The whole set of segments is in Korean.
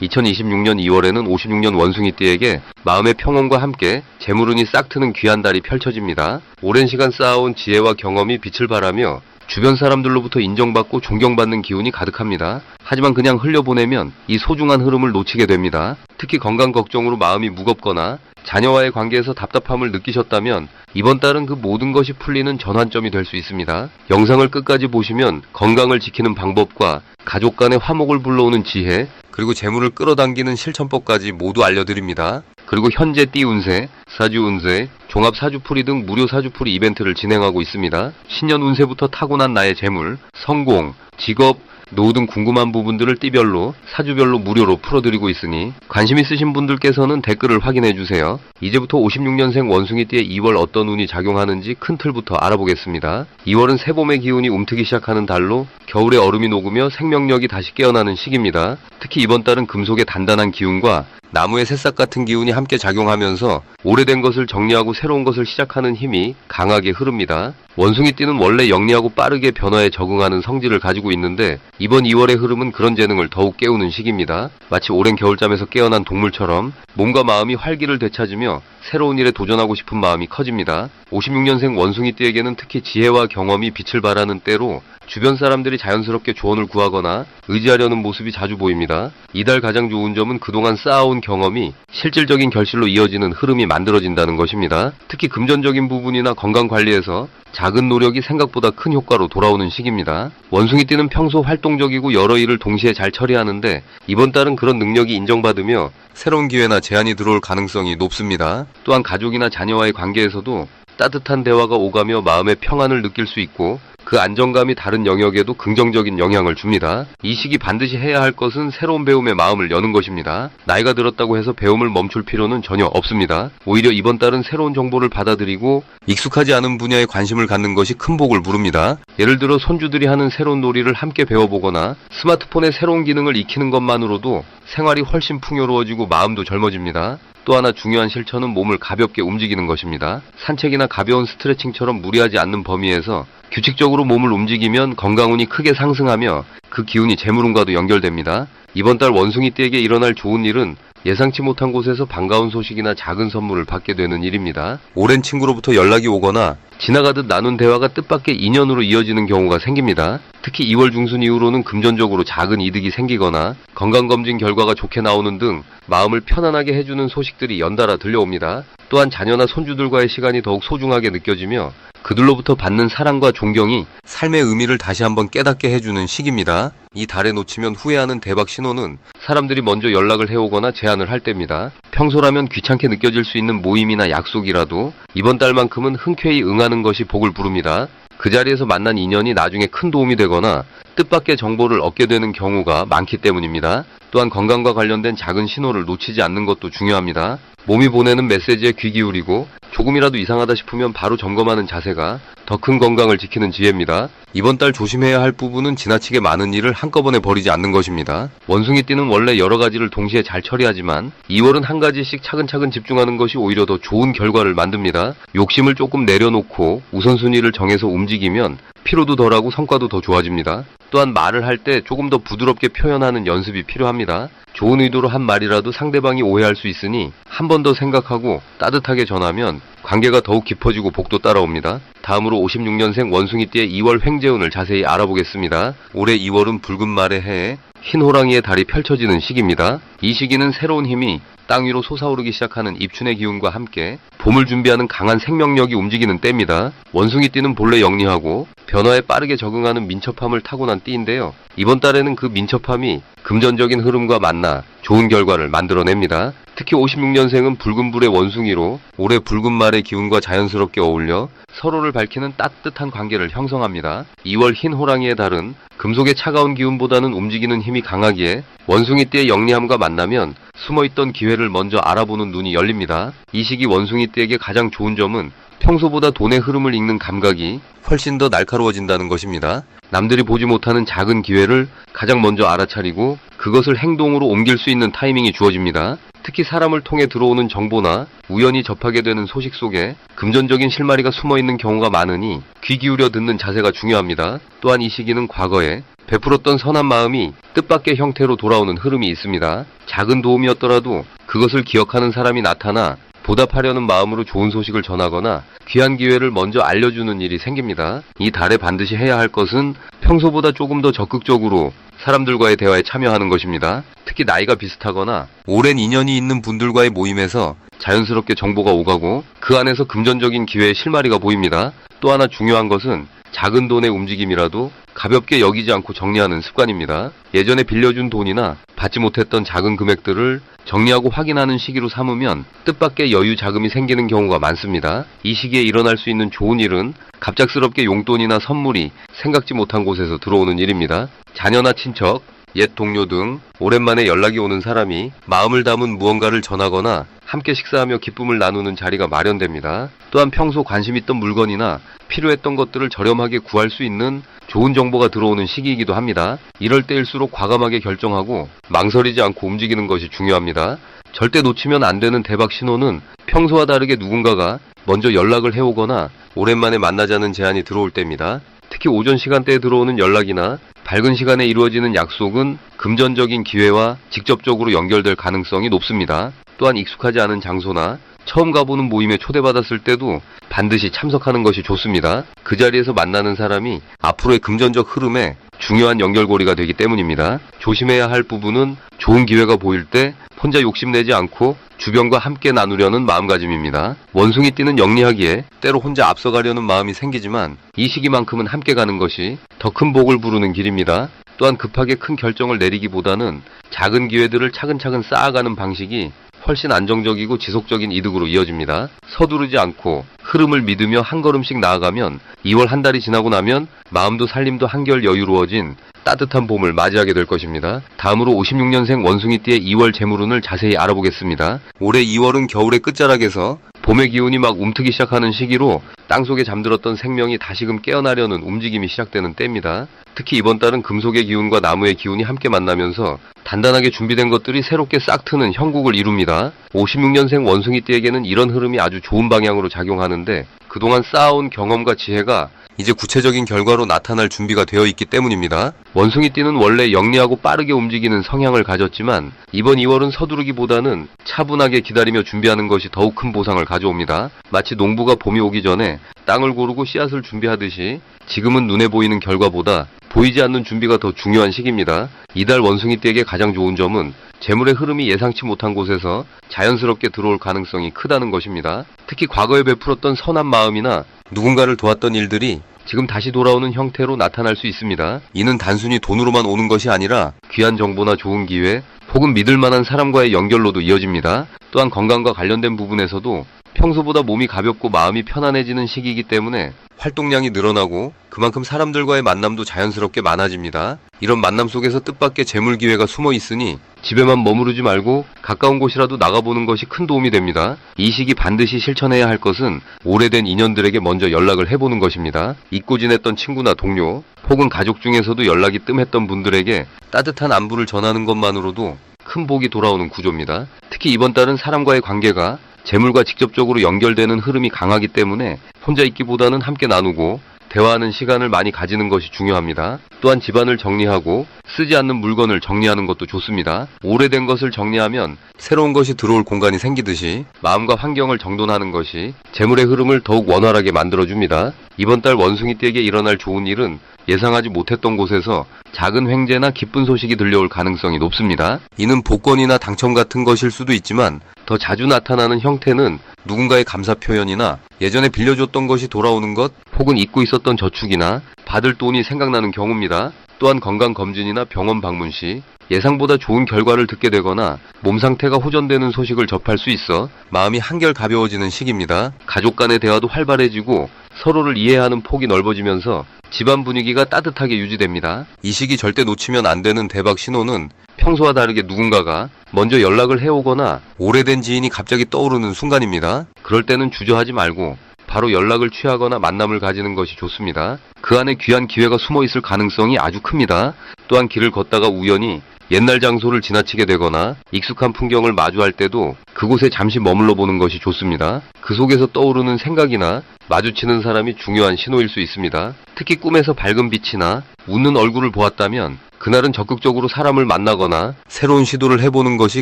2026년 2월에는 56년 원숭이띠에게 마음의 평온과 함께 재물운이 싹 트는 귀한 달이 펼쳐집니다. 오랜 시간 쌓아온 지혜와 경험이 빛을 발하며 주변 사람들로부터 인정받고 존경받는 기운이 가득합니다. 하지만 그냥 흘려보내면 이 소중한 흐름을 놓치게 됩니다. 특히 건강 걱정으로 마음이 무겁거나 자녀와의 관계에서 답답함을 느끼셨다면 이번 달은 그 모든 것이 풀리는 전환점이 될 수 있습니다. 영상을 끝까지 보시면 건강을 지키는 방법과 가족 간의 화목을 불러오는 지혜, 그리고 재물을 끌어당기는 실천법까지 모두 알려드립니다. 그리고 현재 띠 운세, 사주 운세, 종합 사주풀이 등 무료 사주풀이 이벤트를 진행하고 있습니다. 신년 운세부터 타고난 나의 재물, 성공, 직업, 노후 등 궁금한 부분들을 띠별로, 사주별로 무료로 풀어드리고 있으니 관심 있으신 분들께서는 댓글을 확인해주세요. 이제부터 56년생 원숭이띠의 2월 어떤 운이 작용하는지 큰 틀부터 알아보겠습니다. 2월은 새봄의 기운이 움트기 시작하는 달로 겨울의 얼음이 녹으며 생명력이 다시 깨어나는 시기입니다. 특히 이번 달은 금속의 단단한 기운과 나무의 새싹 같은 기운이 함께 작용하면서 오래된 것을 정리하고 새로운 것을 시작하는 힘이 강하게 흐릅니다. 원숭이띠는 원래 영리하고 빠르게 변화에 적응하는 성질을 가지고 있는데 이번 2월의 흐름은 그런 재능을 더욱 깨우는 시기입니다. 마치 오랜 겨울잠에서 깨어난 동물처럼 몸과 마음이 활기를 되찾으며 새로운 일에 도전하고 싶은 마음이 커집니다. 56년생 원숭이띠에게는 특히 지혜와 경험이 빛을 발하는 때로 주변 사람들이 자연스럽게 조언을 구하거나 의지하려는 모습이 자주 보입니다. 이달 가장 좋은 점은 그동안 쌓아온 경험이 실질적인 결실로 이어지는 흐름이 만들어진다는 것입니다. 특히 금전적인 부분이나 건강관리에서 작은 노력이 생각보다 큰 효과로 돌아오는 시기입니다. 원숭이띠는 평소 활동적이고 여러 일을 동시에 잘 처리하는데 이번 달은 그런 능력이 인정받으며 새로운 기회나 제안이 들어올 가능성이 높습니다. 또한 가족이나 자녀와의 관계에서도 따뜻한 대화가 오가며 마음의 평안을 느낄 수 있고 그 안정감이 다른 영역에도 긍정적인 영향을 줍니다. 이 시기 반드시 해야 할 것은 새로운 배움에 마음을 여는 것입니다. 나이가 들었다고 해서 배움을 멈출 필요는 전혀 없습니다. 오히려 이번 달은 새로운 정보를 받아들이고 익숙하지 않은 분야에 관심을 갖는 것이 큰 복을 부릅니다. 예를 들어 손주들이 하는 새로운 놀이를 함께 배워보거나 스마트폰의 새로운 기능을 익히는 것만으로도 생활이 훨씬 풍요로워지고 마음도 젊어집니다. 또 하나 중요한 실천은 몸을 가볍게 움직이는 것입니다. 산책이나 가벼운 스트레칭처럼 무리하지 않는 범위에서 규칙적으로 몸을 움직이면 건강운이 크게 상승하며 그 기운이 재물운과도 연결됩니다. 이번 달 원숭이띠에게 일어날 좋은 일은 예상치 못한 곳에서 반가운 소식이나 작은 선물을 받게 되는 일입니다. 오랜 친구로부터 연락이 오거나 지나가듯 나눈 대화가 뜻밖의 인연으로 이어지는 경우가 생깁니다. 특히 2월 중순 이후로는 금전적으로 작은 이득이 생기거나 건강검진 결과가 좋게 나오는 등 마음을 편안하게 해주는 소식들이 연달아 들려옵니다. 또한 자녀나 손주들과의 시간이 더욱 소중하게 느껴지며 그들로부터 받는 사랑과 존경이 삶의 의미를 다시 한번 깨닫게 해주는 시기입니다. 이 달에 놓치면 후회하는 대박 신호는 사람들이 먼저 연락을 해오거나 제안을 할 때입니다. 평소라면 귀찮게 느껴질 수 있는 모임이나 약속이라도 이번 달만큼은 흔쾌히 응하는 것이 복을 부릅니다. 그 자리에서 만난 인연이 나중에 큰 도움이 되거나 뜻밖의 정보를 얻게 되는 경우가 많기 때문입니다. 또한 건강과 관련된 작은 신호를 놓치지 않는 것도 중요합니다. 몸이 보내는 메시지에 귀 기울이고 조금이라도 이상하다 싶으면 바로 점검하는 자세가 더 큰 건강을 지키는 지혜입니다. 이번 달 조심해야 할 부분은 지나치게 많은 일을 한꺼번에 버리지 않는 것입니다. 원숭이띠는 원래 여러 가지를 동시에 잘 처리하지만 2월은 한 가지씩 차근차근 집중하는 것이 오히려 더 좋은 결과를 만듭니다. 욕심을 조금 내려놓고 우선순위를 정해서 움직이면 피로도 덜하고 성과도 더 좋아집니다. 또한 말을 할 때 조금 더 부드럽게 표현하는 연습이 필요합니다. 좋은 의도로 한 말이라도 상대방이 오해할 수 있으니 한 번 더 생각하고 따뜻하게 전하면 관계가 더욱 깊어지고 복도 따라옵니다. 다음으로 56년생 원숭이띠의 2월 횡재운을 자세히 알아보겠습니다. 올해 2월은 붉은 말의 해에 흰 호랑이의 달이 펼쳐지는 시기입니다. 이 시기는 새로운 힘이 땅 위로 솟아오르기 시작하는 입춘의 기운과 함께 봄을 준비하는 강한 생명력이 움직이는 때입니다. 원숭이띠는 본래 영리하고 변화에 빠르게 적응하는 민첩함을 타고난 띠인데요. 이번 달에는 그 민첩함이 금전적인 흐름과 만나 좋은 결과를 만들어냅니다. 특히 56년생은 붉은 불의 원숭이로 올해 붉은 말의 기운과 자연스럽게 어울려 서로를 밝히는 따뜻한 관계를 형성합니다. 2월 흰 호랑이의 달은 금속의 차가운 기운보다는 움직이는 힘이 강하기에 원숭이띠의 영리함과 만나면 숨어있던 기회를 먼저 알아보는 눈이 열립니다. 이 시기 원숭이띠에게 가장 좋은 점은 평소보다 돈의 흐름을 읽는 감각이 훨씬 더 날카로워진다는 것입니다. 남들이 보지 못하는 작은 기회를 가장 먼저 알아차리고 그것을 행동으로 옮길 수 있는 타이밍이 주어집니다. 특히 사람을 통해 들어오는 정보나 우연히 접하게 되는 소식 속에 금전적인 실마리가 숨어있는 경우가 많으니 귀 기울여 듣는 자세가 중요합니다. 또한 이 시기는 과거에 베풀었던 선한 마음이 뜻밖의 형태로 돌아오는 흐름이 있습니다. 작은 도움이었더라도 그것을 기억하는 사람이 나타나 보답하려는 마음으로 좋은 소식을 전하거나 귀한 기회를 먼저 알려주는 일이 생깁니다. 이 달에 반드시 해야 할 것은 평소보다 조금 더 적극적으로 사람들과의 대화에 참여하는 것입니다. 특히 나이가 비슷하거나 오랜 인연이 있는 분들과의 모임에서 자연스럽게 정보가 오가고 그 안에서 금전적인 기회의 실마리가 보입니다. 또 하나 중요한 것은 작은 돈의 움직임이라도 가볍게 여기지 않고 정리하는 습관입니다. 예전에 빌려준 돈이나 받지 못했던 작은 금액들을 정리하고 확인하는 시기로 삼으면 뜻밖의 여유 자금이 생기는 경우가 많습니다. 이 시기에 일어날 수 있는 좋은 일은 갑작스럽게 용돈이나 선물이 생각지 못한 곳에서 들어오는 일입니다. 자녀나 친척, 옛 동료 등 오랜만에 연락이 오는 사람이 마음을 담은 무언가를 전하거나 함께 식사하며 기쁨을 나누는 자리가 마련됩니다. 또한 평소 관심 있던 물건이나 필요했던 것들을 저렴하게 구할 수 있는 좋은 정보가 들어오는 시기이기도 합니다. 이럴 때일수록 과감하게 결정하고 망설이지 않고 움직이는 것이 중요합니다. 절대 놓치면 안 되는 대박 신호는 평소와 다르게 누군가가 먼저 연락을 해오거나 오랜만에 만나자는 제안이 들어올 때입니다. 특히 오전 시간대에 들어오는 연락이나 밝은 시간에 이루어지는 약속은 금전적인 기회와 직접적으로 연결될 가능성이 높습니다. 또한 익숙하지 않은 장소나 처음 가보는 모임에 초대받았을 때도 반드시 참석하는 것이 좋습니다. 그 자리에서 만나는 사람이 앞으로의 금전적 흐름에 중요한 연결고리가 되기 때문입니다. 조심해야 할 부분은 좋은 기회가 보일 때 혼자 욕심내지 않고 주변과 함께 나누려는 마음가짐입니다. 원숭이 띠는 영리하기에 때로 혼자 앞서가려는 마음이 생기지만 이 시기만큼은 함께 가는 것이 더 큰 복을 부르는 길입니다. 또한 급하게 큰 결정을 내리기보다는 작은 기회들을 차근차근 쌓아가는 방식이 훨씬 안정적이고 지속적인 이득으로 이어집니다. 서두르지 않고 흐름을 믿으며 한 걸음씩 나아가면 2월 한 달이 지나고 나면 마음도 살림도 한결 여유로워진 따뜻한 봄을 맞이하게 될 것입니다. 다음으로 56년생 원숭이띠의 2월 재물운을 자세히 알아보겠습니다. 올해 2월은 겨울의 끝자락에서 봄의 기운이 막 움트기 시작하는 시기로 땅속에 잠들었던 생명이 다시금 깨어나려는 움직임이 시작되는 때입니다. 특히 이번 달은 금속의 기운과 나무의 기운이 함께 만나면서 단단하게 준비된 것들이 새롭게 싹 트는 형국을 이룹니다. 56년생 원숭이띠에게는 이런 흐름이 아주 좋은 방향으로 작용하는데 그동안 쌓아온 경험과 지혜가 이제 구체적인 결과로 나타날 준비가 되어 있기 때문입니다. 원숭이띠는 원래 영리하고 빠르게 움직이는 성향을 가졌지만 이번 2월은 서두르기보다는 차분하게 기다리며 준비하는 것이 더욱 큰 보상을 가져옵니다. 마치 농부가 봄이 오기 전에 땅을 고르고 씨앗을 준비하듯이 지금은 눈에 보이는 결과보다 보이지 않는 준비가 더 중요한 시기입니다. 이달 원숭이띠에게 가장 좋은 점은 재물의 흐름이 예상치 못한 곳에서 자연스럽게 들어올 가능성이 크다는 것입니다. 특히 과거에 베풀었던 선한 마음이나 누군가를 도왔던 일들이 지금 다시 돌아오는 형태로 나타날 수 있습니다. 이는 단순히 돈으로만 오는 것이 아니라 귀한 정보나 좋은 기회, 혹은 믿을 만한 사람과의 연결로도 이어집니다. 또한 건강과 관련된 부분에서도 평소보다 몸이 가볍고 마음이 편안해지는 시기이기 때문에 활동량이 늘어나고 그만큼 사람들과의 만남도 자연스럽게 많아집니다. 이런 만남 속에서 뜻밖의 재물 기회가 숨어 있으니 집에만 머무르지 말고 가까운 곳이라도 나가보는 것이 큰 도움이 됩니다. 이 시기 반드시 실천해야 할 것은 오래된 인연들에게 먼저 연락을 해보는 것입니다. 잊고 지냈던 친구나 동료 혹은 가족 중에서도 연락이 뜸했던 분들에게 따뜻한 안부를 전하는 것만으로도 큰 복이 돌아오는 구조입니다. 특히 이번 달은 사람과의 관계가 재물과 직접적으로 연결되는 흐름이 강하기 때문에 혼자 있기보다는 함께 나누고 대화하는 시간을 많이 가지는 것이 중요합니다. 또한 집안을 정리하고 쓰지 않는 물건을 정리하는 것도 좋습니다. 오래된 것을 정리하면 새로운 것이 들어올 공간이 생기듯이 마음과 환경을 정돈하는 것이 재물의 흐름을 더욱 원활하게 만들어줍니다. 이번 달 원숭이띠에게 일어날 좋은 일은 예상하지 못했던 곳에서 작은 횡재나 기쁜 소식이 들려올 가능성이 높습니다. 이는 복권이나 당첨 같은 것일 수도 있지만 더 자주 나타나는 형태는 누군가의 감사 표현이나 예전에 빌려줬던 것이 돌아오는 것 혹은 잊고 있었던 저축이나 받을 돈이 생각나는 경우입니다. 또한 건강검진이나 병원 방문 시 예상보다 좋은 결과를 듣게 되거나 몸 상태가 호전되는 소식을 접할 수 있어 마음이 한결 가벼워지는 시기입니다. 가족 간의 대화도 활발해지고 서로를 이해하는 폭이 넓어지면서 집안 분위기가 따뜻하게 유지됩니다. 이 시기 절대 놓치면 안 되는 대박 신호는 평소와 다르게 누군가가 먼저 연락을 해오거나 오래된 지인이 갑자기 떠오르는 순간입니다. 그럴 때는 주저하지 말고 바로 연락을 취하거나 만남을 가지는 것이 좋습니다. 그 안에 귀한 기회가 숨어 있을 가능성이 아주 큽니다. 또한 길을 걷다가 우연히 옛날 장소를 지나치게 되거나 익숙한 풍경을 마주할 때도 그곳에 잠시 머물러 보는 것이 좋습니다. 그 속에서 떠오르는 생각이나 마주치는 사람이 중요한 신호일 수 있습니다. 특히 꿈에서 밝은 빛이나 웃는 얼굴을 보았다면 그날은 적극적으로 사람을 만나거나 새로운 시도를 해보는 것이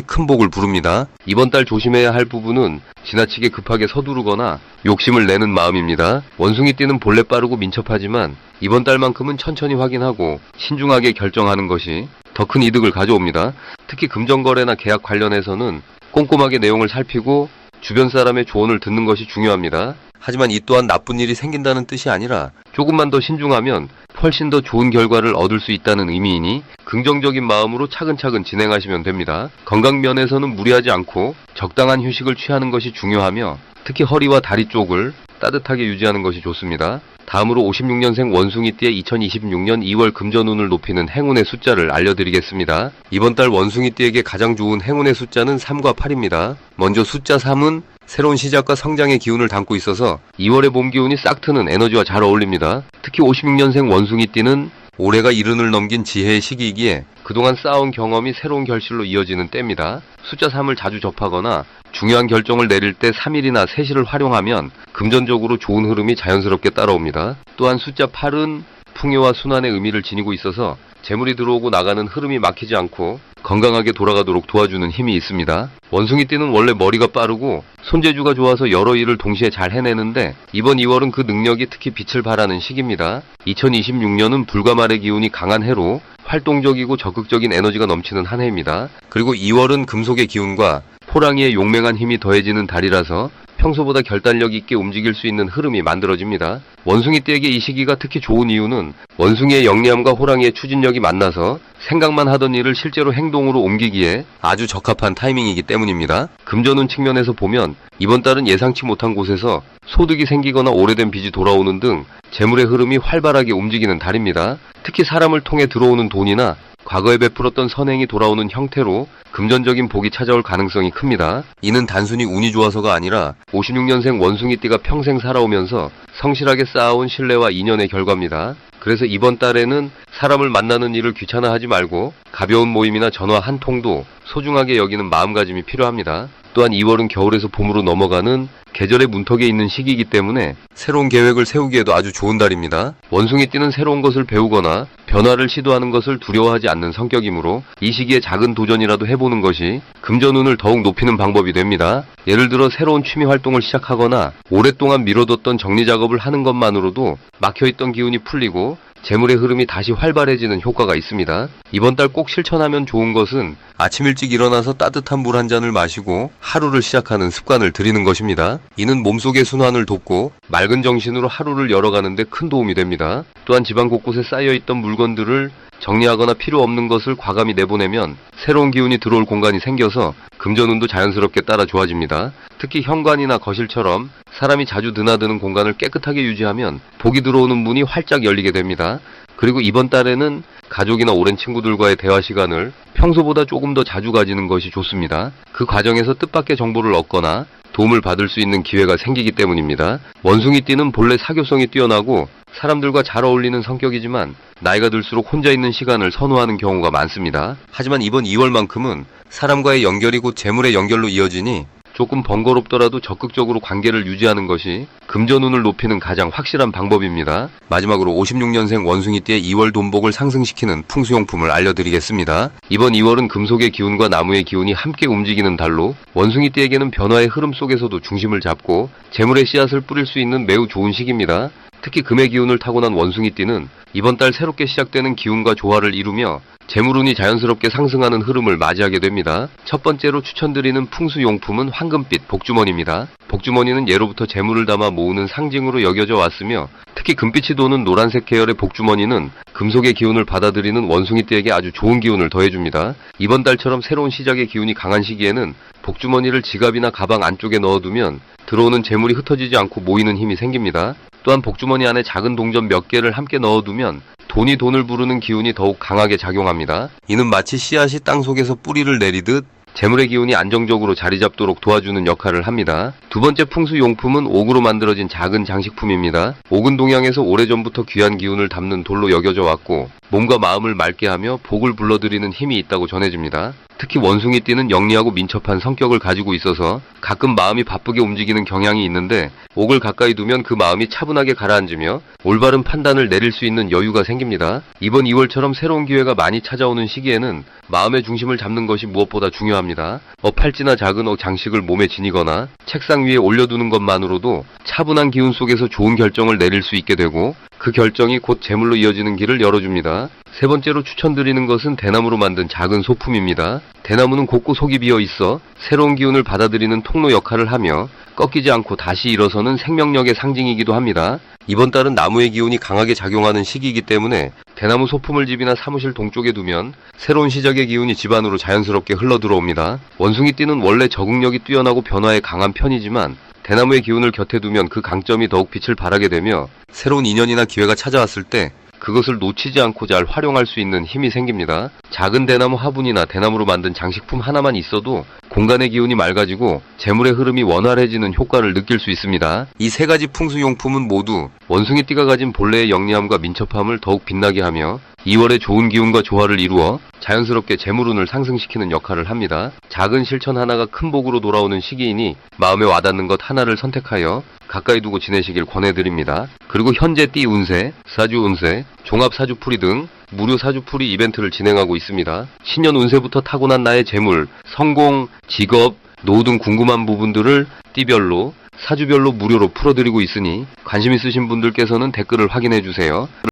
큰 복을 부릅니다. 이번 달 조심해야 할 부분은 지나치게 급하게 서두르거나 욕심을 내는 마음입니다. 원숭이띠는 본래 빠르고 민첩하지만 이번 달만큼은 천천히 확인하고 신중하게 결정하는 것이 더 큰 이득을 가져옵니다. 특히 금전거래나 계약 관련해서는 꼼꼼하게 내용을 살피고 주변 사람의 조언을 듣는 것이 중요합니다. 하지만 이 또한 나쁜 일이 생긴다는 뜻이 아니라 조금만 더 신중하면 훨씬 더 좋은 결과를 얻을 수 있다는 의미이니 긍정적인 마음으로 차근차근 진행하시면 됩니다. 건강 면에서는 무리하지 않고 적당한 휴식을 취하는 것이 중요하며 특히 허리와 다리 쪽을 따뜻하게 유지하는 것이 좋습니다. 다음으로 56년생 원숭이띠의 2026년 2월 금전운을 높이는 행운의 숫자를 알려드리겠습니다. 이번 달 원숭이띠에게 가장 좋은 행운의 숫자는 3과 8입니다. 먼저 숫자 3은 새로운 시작과 성장의 기운을 담고 있어서 2월의 봄 기운이 싹 트는 에너지와 잘 어울립니다. 특히 56년생 원숭이띠는 올해가 70을 넘긴 지혜의 시기이기에 그동안 쌓아온 경험이 새로운 결실로 이어지는 때입니다. 숫자 3을 자주 접하거나 중요한 결정을 내릴 때 3일이나 3시를 활용하면 금전적으로 좋은 흐름이 자연스럽게 따라옵니다. 또한 숫자 8은 풍요와 순환의 의미를 지니고 있어서 재물이 들어오고 나가는 흐름이 막히지 않고 건강하게 돌아가도록 도와주는 힘이 있습니다. 원숭이띠는 원래 머리가 빠르고 손재주가 좋아서 여러 일을 동시에 잘 해내는데 이번 2월은 그 능력이 특히 빛을 발하는 시기입니다. 2026년은 불가말의 기운이 강한 해로 활동적이고 적극적인 에너지가 넘치는 한 해입니다. 그리고 2월은 금속의 기운과 호랑이의 용맹한 힘이 더해지는 달이라서 평소보다 결단력 있게 움직일 수 있는 흐름이 만들어집니다. 원숭이띠에게 이 시기가 특히 좋은 이유는 원숭이의 영리함과 호랑이의 추진력이 만나서 생각만 하던 일을 실제로 행동으로 옮기기에 아주 적합한 타이밍이기 때문입니다. 금전운 측면에서 보면 이번 달은 예상치 못한 곳에서 소득이 생기거나 오래된 빚이 돌아오는 등 재물의 흐름이 활발하게 움직이는 달입니다. 특히 사람을 통해 들어오는 돈이나 과거에 베풀었던 선행이 돌아오는 형태로 금전적인 복이 찾아올 가능성이 큽니다. 이는 단순히 운이 좋아서가 아니라 56년생 원숭이띠가 평생 살아오면서 성실하게 쌓아온 신뢰와 인연의 결과입니다. 그래서 이번 달에는 사람을 만나는 일을 귀찮아하지 말고 가벼운 모임이나 전화 한 통도 소중하게 여기는 마음가짐이 필요합니다. 또한 2월은 겨울에서 봄으로 넘어가는 계절의 문턱에 있는 시기이기 때문에 새로운 계획을 세우기에도 아주 좋은 달입니다. 원숭이띠는 새로운 것을 배우거나 변화를 시도하는 것을 두려워하지 않는 성격이므로 이 시기에 작은 도전이라도 해보는 것이 금전운을 더욱 높이는 방법이 됩니다. 예를 들어 새로운 취미 활동을 시작하거나 오랫동안 미뤄뒀던 정리작업을 하는 것만으로도 막혀있던 기운이 풀리고 재물의 흐름이 다시 활발해지는 효과가 있습니다. 이번 달 꼭 실천하면 좋은 것은 아침 일찍 일어나서 따뜻한 물 한 잔을 마시고 하루를 시작하는 습관을 들이는 것입니다. 이는 몸속의 순환을 돕고 맑은 정신으로 하루를 열어가는 데 큰 도움이 됩니다. 또한 집안 곳곳에 쌓여있던 물건들을 정리하거나 필요 없는 것을 과감히 내보내면 새로운 기운이 들어올 공간이 생겨서 금전운도 자연스럽게 따라 좋아집니다. 특히 현관이나 거실처럼 사람이 자주 드나드는 공간을 깨끗하게 유지하면 복이 들어오는 문이 활짝 열리게 됩니다. 그리고 이번 달에는 가족이나 오랜 친구들과의 대화 시간을 평소보다 조금 더 자주 가지는 것이 좋습니다. 그 과정에서 뜻밖의 정보를 얻거나 도움을 받을 수 있는 기회가 생기기 때문입니다. 원숭이띠는 본래 사교성이 뛰어나고 사람들과 잘 어울리는 성격이지만 나이가 들수록 혼자 있는 시간을 선호하는 경우가 많습니다. 하지만 이번 2월만큼은 사람과의 연결이 곧 재물의 연결로 이어지니 조금 번거롭더라도 적극적으로 관계를 유지하는 것이 금전운을 높이는 가장 확실한 방법입니다. 마지막으로 56년생 원숭이띠의 2월 돈복을 상승시키는 풍수용품을 알려드리겠습니다. 이번 2월은 금속의 기운과 나무의 기운이 함께 움직이는 달로 원숭이띠에게는 변화의 흐름 속에서도 중심을 잡고 재물의 씨앗을 뿌릴 수 있는 매우 좋은 시기입니다. 특히 금의 기운을 타고난 원숭이띠는 이번 달 새롭게 시작되는 기운과 조화를 이루며 재물운이 자연스럽게 상승하는 흐름을 맞이하게 됩니다. 첫 번째로 추천드리는 풍수용품은 황금빛 복주머니입니다. 복주머니는 예로부터 재물을 담아 모으는 상징으로 여겨져 왔으며 특히 금빛이 도는 노란색 계열의 복주머니는 금속의 기운을 받아들이는 원숭이띠에게 아주 좋은 기운을 더해줍니다. 이번 달처럼 새로운 시작의 기운이 강한 시기에는 복주머니를 지갑이나 가방 안쪽에 넣어두면 들어오는 재물이 흩어지지 않고 모이는 힘이 생깁니다. 또한 복주머니 안에 작은 동전 몇 개를 함께 넣어두면 돈이 돈을 부르는 기운이 더욱 강하게 작용합니다. 이는 마치 씨앗이 땅속에서 뿌리를 내리듯 재물의 기운이 안정적으로 자리 잡도록 도와주는 역할을 합니다. 두 번째 풍수용품은 옥으로 만들어진 작은 장식품입니다. 옥은 동양에서 오래전부터 귀한 기운을 담는 돌로 여겨져 왔고 몸과 마음을 맑게 하며 복을 불러들이는 힘이 있다고 전해집니다. 특히 원숭이띠는 영리하고 민첩한 성격을 가지고 있어서 가끔 마음이 바쁘게 움직이는 경향이 있는데 옥을 가까이 두면 그 마음이 차분하게 가라앉으며 올바른 판단을 내릴 수 있는 여유가 생깁니다. 이번 2월처럼 새로운 기회가 많이 찾아오는 시기에는 마음의 중심을 잡는 것이 무엇보다 중요합니다. 팔찌나 작은 장식을 몸에 지니거나 책상 위에 올려두는 것만으로도 차분한 기운 속에서 좋은 결정을 내릴 수 있게 되고 그 결정이 곧 재물로 이어지는 길을 열어줍니다. 세 번째로 추천드리는 것은 대나무로 만든 작은 소품입니다. 대나무는 곧고 속이 비어 있어 새로운 기운을 받아들이는 통로 역할을 하며 꺾이지 않고 다시 일어서는 생명력의 상징이기도 합니다. 이번 달은 나무의 기운이 강하게 작용하는 시기이기 때문에 대나무 소품을 집이나 사무실 동쪽에 두면 새로운 시작의 기운이 집 안으로 자연스럽게 흘러들어옵니다. 원숭이띠는 원래 적응력이 뛰어나고 변화에 강한 편이지만 대나무의 기운을 곁에 두면 그 강점이 더욱 빛을 발하게 되며 새로운 인연이나 기회가 찾아왔을 때 그것을 놓치지 않고 잘 활용할 수 있는 힘이 생깁니다. 작은 대나무 화분이나 대나무로 만든 장식품 하나만 있어도 공간의 기운이 맑아지고 재물의 흐름이 원활해지는 효과를 느낄 수 있습니다. 이 세 가지 풍수용품은 모두 원숭이띠가 가진 본래의 영리함과 민첩함을 더욱 빛나게 하며 2월에 좋은 기운과 조화를 이루어 자연스럽게 재물운을 상승시키는 역할을 합니다. 작은 실천 하나가 큰 복으로 돌아오는 시기이니 마음에 와닿는 것 하나를 선택하여 가까이 두고 지내시길 권해드립니다. 그리고 현재 띠 운세, 사주 운세, 종합 사주풀이 등 무료 사주풀이 이벤트를 진행하고 있습니다. 신년 운세부터 타고난 나의 재물, 성공, 직업, 노후 등 궁금한 부분들을 띠별로, 사주별로 무료로 풀어드리고 있으니 관심 있으신 분들께서는 댓글을 확인해 주세요.